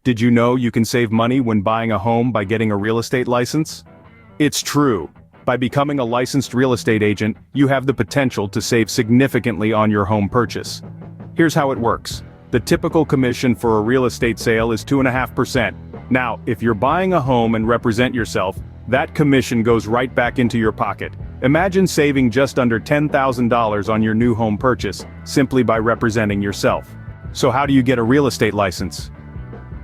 Did you know you can save money when buying a home by getting a real estate license? It's true. By becoming a licensed real estate agent, you have the potential to save significantly on your home purchase. Here's how it works. The typical commission for a real estate sale is 2.5%. Now, if you're buying a home and represent yourself, that commission goes right back into your pocket. Imagine saving just under $10,000 on your new home purchase, simply by representing yourself. So how do you get a real estate license?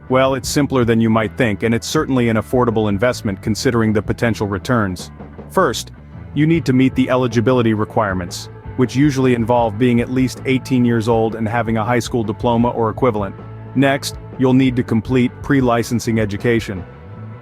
Well, it's simpler than you might think, and it's certainly an affordable investment considering the potential returns. First, you need to meet the eligibility requirements, which usually involve being at least 18 years old and having a high school diploma or equivalent. Next, you'll need to complete pre-licensing education.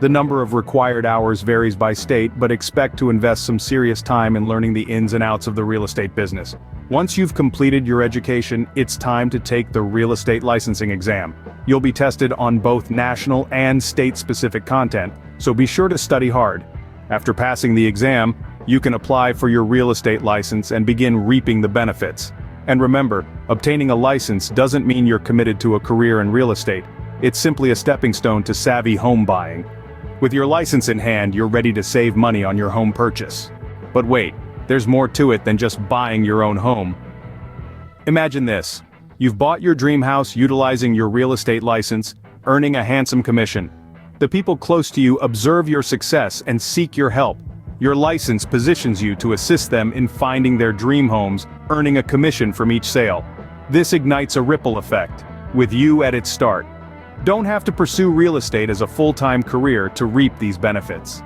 The number of required hours varies by state, but expect to invest some serious time in learning the ins and outs of the real estate business. Once you've completed your education, it's time to take the real estate licensing exam. You'll be tested on both national and state-specific content, so be sure to study hard. After passing the exam, you can apply for your real estate license and begin reaping the benefits. And remember, obtaining a license doesn't mean you're committed to a career in real estate. It's simply a stepping stone to savvy home buying. With your license in hand, you're ready to save money on your home purchase. But wait, there's more to it than just buying your own home. Imagine this. You've bought your dream house utilizing your real estate license, earning a handsome commission. The people close to you observe your success and seek your help. Your license positions you to assist them in finding their dream homes, earning a commission from each sale. This ignites a ripple effect, with you at its start. Don't have to pursue real estate as a full-time career to reap these benefits.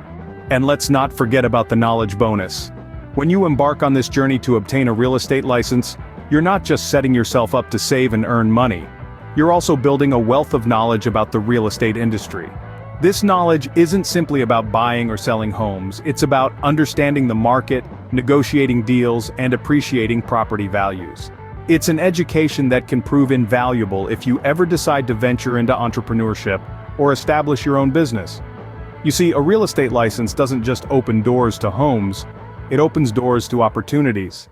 And let's not forget about the knowledge bonus. When you embark on this journey to obtain a real estate license, you're not just setting yourself up to save and earn money. You're also building a wealth of knowledge about the real estate industry. This knowledge isn't simply about buying or selling homes, it's about understanding the market, negotiating deals, and appreciating property values. It's an education that can prove invaluable if you ever decide to venture into entrepreneurship or establish your own business. You see, a real estate license doesn't just open doors to homes, it opens doors to opportunities.